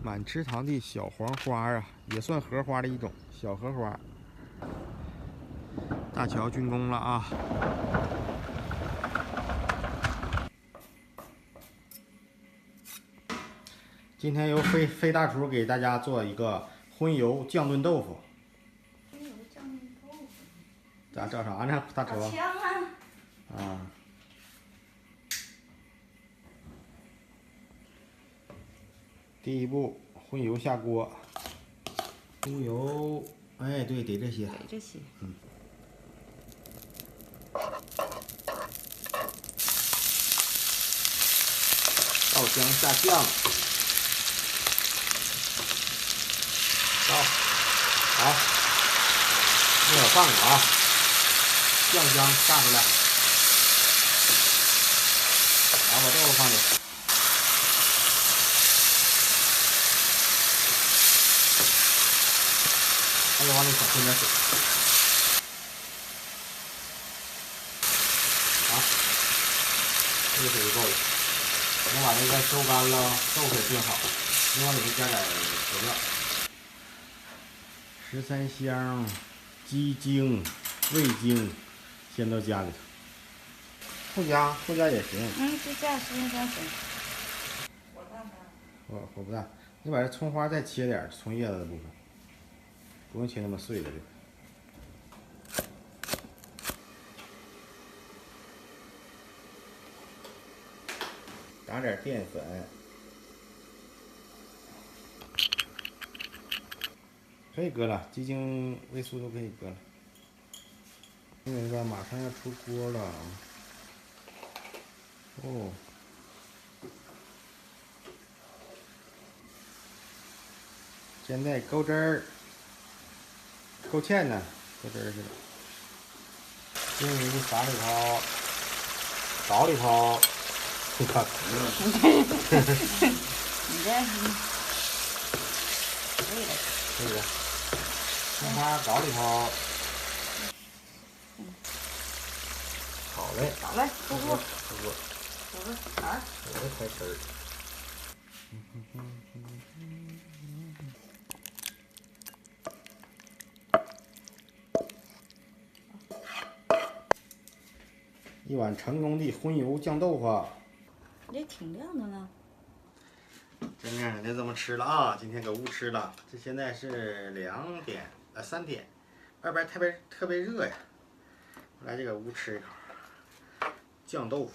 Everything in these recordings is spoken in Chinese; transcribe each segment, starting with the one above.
满池塘的小黄花啊，也算荷花的一种，小荷花。大桥竣工了啊！今天由飞大厨给大家做一个荤油酱炖豆腐。荤油酱炖豆腐？咋整啥呢，大厨？好香啊！啊。第一步，荤油下锅。猪油，哎，对，得这些。得这些。嗯。爆香下酱。好，一会儿放着啊，酱香下出来，然后把豆腐放进去，还得往里少喷点水。好，这个水就够了。等把这个收干了，豆腐也炖好，你往里面加点调料。13香、鸡精、味精，先都加里头。不加也行。不加行。火大吗？火不大。你把这葱花再切点，葱叶子的部分，不用切那么碎的这个。打点淀粉。可以搁了，鸡精、味素都可以搁了。这个马上要出锅了。哦。现在勾汁儿，勾芡呢，勾汁儿去了。金鱼撒里头，倒里头。你看，你这可以的。葱花倒里头。好嘞，出锅。有个铲儿。有个台词儿。一碗成功的荤油酱豆腐。这挺亮的了。这面肯定这么吃了啊！今天搁屋吃了，这现在是3点，外边特别热呀。来这个屋吃一口。酱豆腐，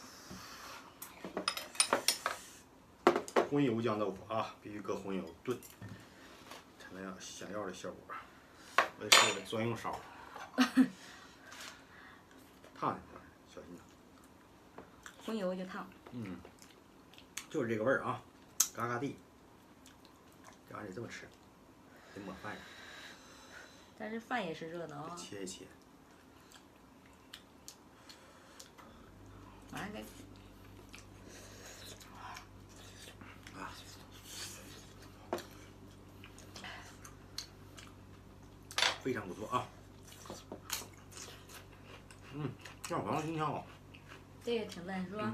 荤油酱豆腐啊，必须搁荤油炖，才能有想要的效果。我得是我的专用勺。烫的，小心点。荤油就烫。就是这个味儿啊，嘎嘎地。这玩意儿得这么吃，得抹饭上。但是饭也是热的啊。切一切。完了该。非常不错啊。这黄瓜挺好。这个挺嫩是吧？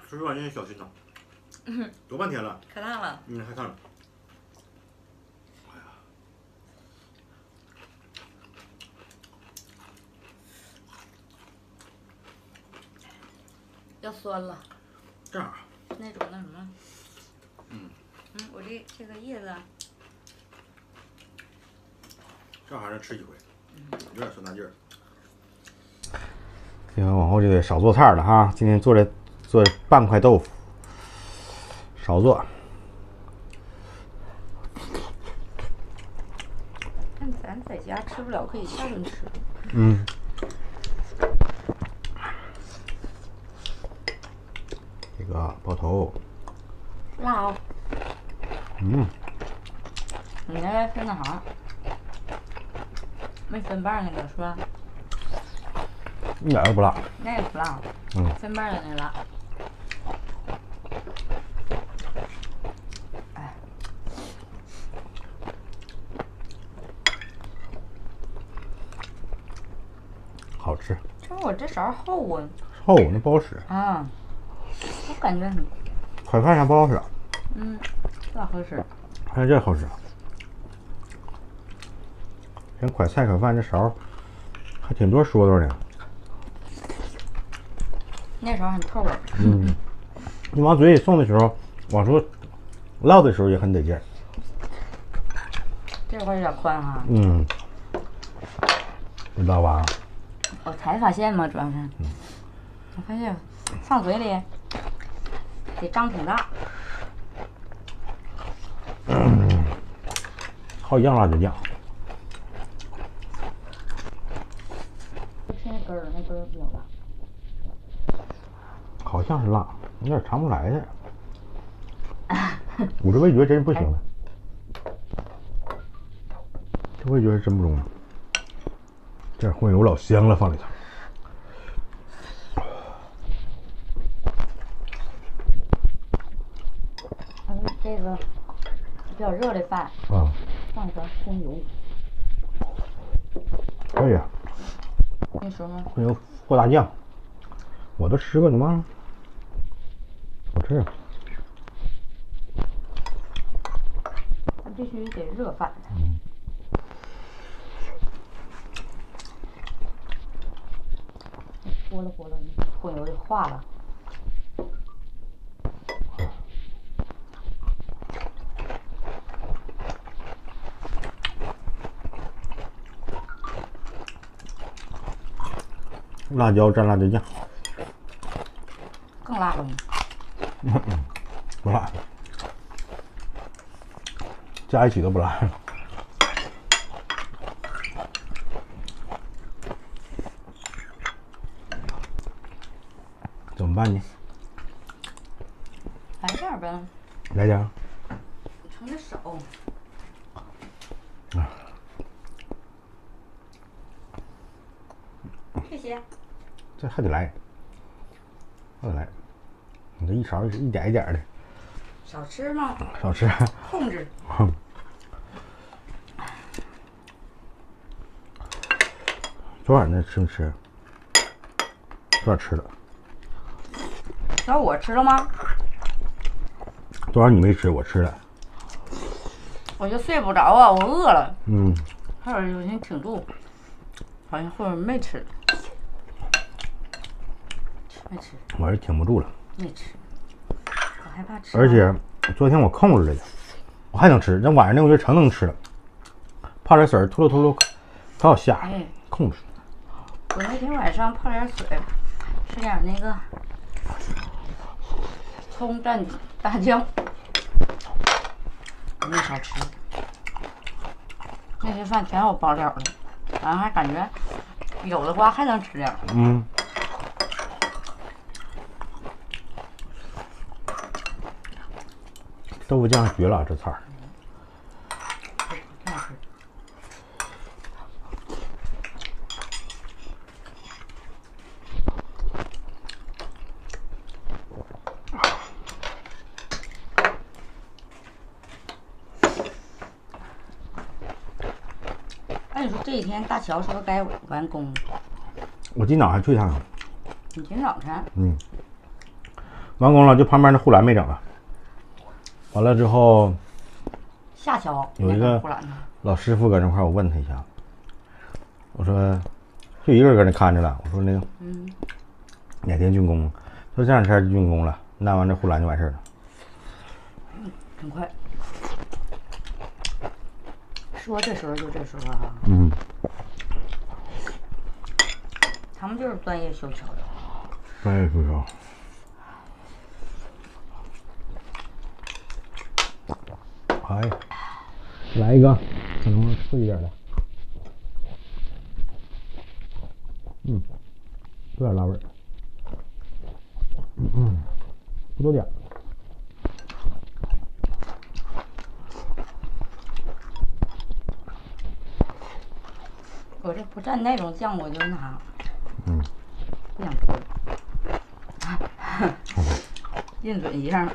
吃完真小心呐。多半天了。可烫了。还烫了。哎呀。要酸了。这样。那种那什么。我这个叶子。这还能吃几回？有点酸大劲儿。今天往后就得少做菜了哈。今天做半块豆腐，少做。但咱在家吃不了，可以下顿吃。这个包头。辣哦。你那个是那啥？没分瓣那个是吧？一点都不辣。那个不辣。分瓣的那辣。但是我这勺厚啊。厚那不好使。啊，我感觉很。快饭上不好使。嗯，这好使。还这好使。像快菜快饭这勺还挺多说头的。那勺很透了。嗯，你往嘴里送的时候，往出捞的时候也很得劲儿。这块有点宽哈。嗯，知道吧？我才发现嘛，主要是，我发现放嘴里得张挺大。好样辣椒酱。吃那根儿，那根儿比较辣。好像是辣，有点尝不出来的。我这味觉真不行了，这味觉是真不中。这荤油老香了，放里头。这个比较热的饭啊，放一勺荤油。可以啊。你说吗？荤油和大酱，我都吃过，你忘了？好吃啊。它必须得热饭。和了和了，荤油就化了。辣椒蘸辣椒酱，更辣了吗？不辣，加一起都不辣。怎么办呢？来点儿呗。来点儿。盛点少。谢谢。这还得来，还得来。你这一勺是一点一点的。少吃吗？少吃。控制。昨晚那吃没吃？昨晚吃了。昨晚我吃了吗？昨晚你没吃，我吃了。我就睡不着啊，我饿了。嗯。还有人挺住，好像或者没吃。没吃。我是挺不住了。没吃。我害怕吃。而且昨天我控制着的，我还能吃。这晚上我就成能吃了。泡点水，吐噜，可好下。哎。控制。我那天晚上泡点水，吃点那个葱蘸大酱，没少吃。那些饭全有包料的，然后还感觉有的话还能吃点。嗯。豆腐酱绝了，这菜儿。那你说这几天大桥是不是该完工？我今早还去一趟。你今早晨？嗯。完工了，就旁边的护栏没整了。完了之后，下桥有一个老师傅搁那块儿，我问他一下，我说就一个人搁那看着了。我说那个，哪天竣工？他说这两天就竣工了，安完这护栏就完事儿了。很快。说这时候就这时候哈。他们就是专业修桥的。专业修桥。哎，来一个，可能刺一点的。有点辣味儿。不多点。我这不蘸那种酱，我就那啥。不想吃。印准一样。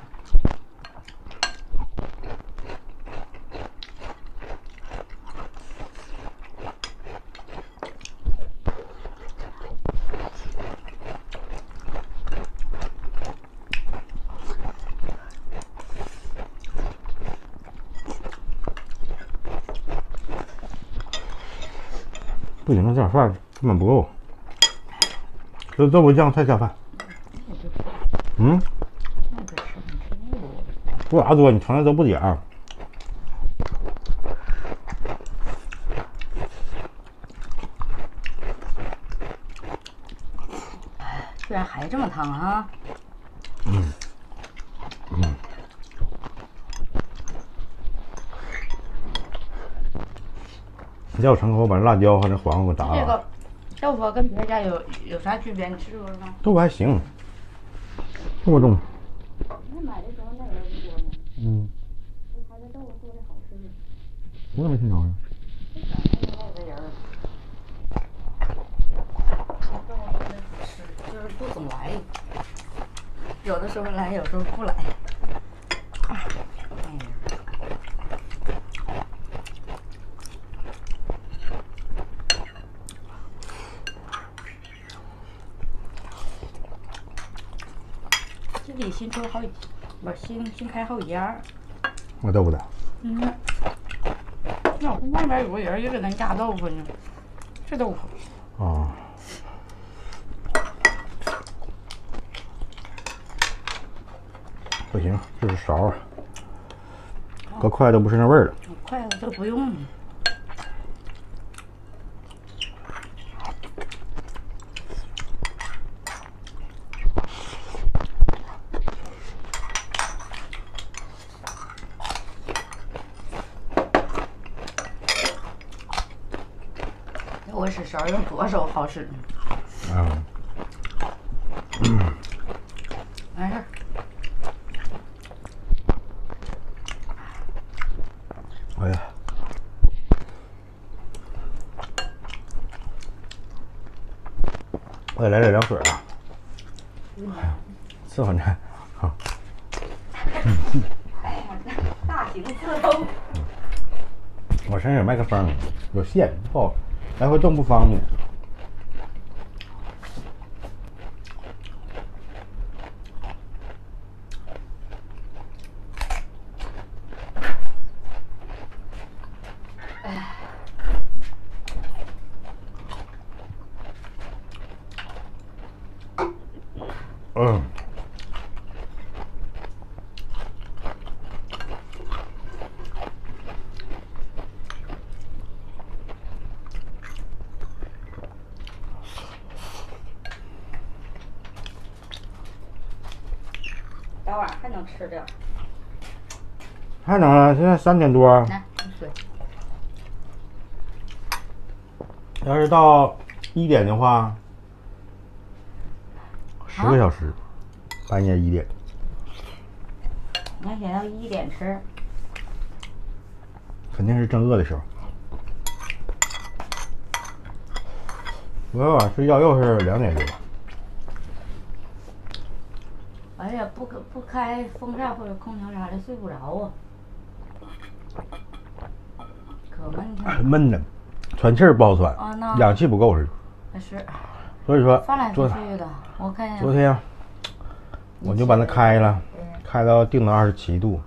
不行，这点饭根本不够。这豆腐酱太下饭。嗯？多啥多？你从来都不点儿。居然还这么烫啊！你叫我成口把辣椒和那黄瓜给我炸了。这个豆腐跟别家有啥区别？你吃过吗？豆腐还行，这么重。那买的时候那人不多吗？嗯。他这豆腐做的好吃。我也没听着呀。那个人就是不总来，有的时候来，有时候不来。这里新出好几，不是新开好几家。卖豆腐的。嗯。那我外面有个人也给咱压豆腐呢，是豆腐。啊。不行，这是勺啊，搁筷子不是那味儿了。筷子都不用。我使勺用左手好使。完事儿。哎呀，我得来点凉水啊！伺候你，好。大型伺候。我身上有麦克风，有线，不好来回动不方便。待会儿还能吃点。还能啊，现在3点多。来，水。要是到1点的话，10个小时，半夜1点。那想要1点吃。肯定是正饿的时候。昨天晚上睡觉又是2点多。哎呀，不开风扇或者空调啥的睡不着啊，可闷挺。闷的，喘气儿不好喘，氧气不够似的。是。所以说，翻来覆去的，我看。昨天我就把它开了，开到定到27度，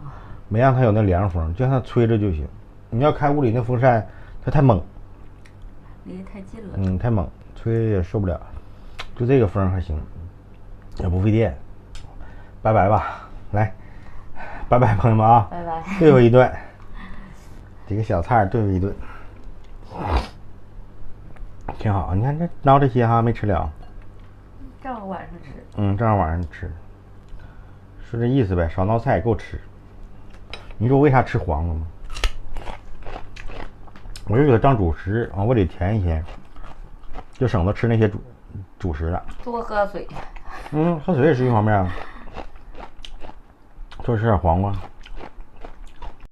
没让它有那凉风，就让它吹着就行。你要开屋里那风扇，它太猛。离得太近了。太猛，吹也受不了。就这个风还行，也不费电。拜拜吧，来，拜拜朋友们啊！拜拜。对付一顿，几个小菜对付一顿，挺好。你看这捞这些哈没吃了，正好晚上吃。正好晚上吃，是这意思呗。少捞菜够吃。你说我为啥吃黄瓜吗？我就给它当主食，往胃里填一填，就省得吃那些主食了。多喝水。喝水也是一方面啊。多吃点黄瓜。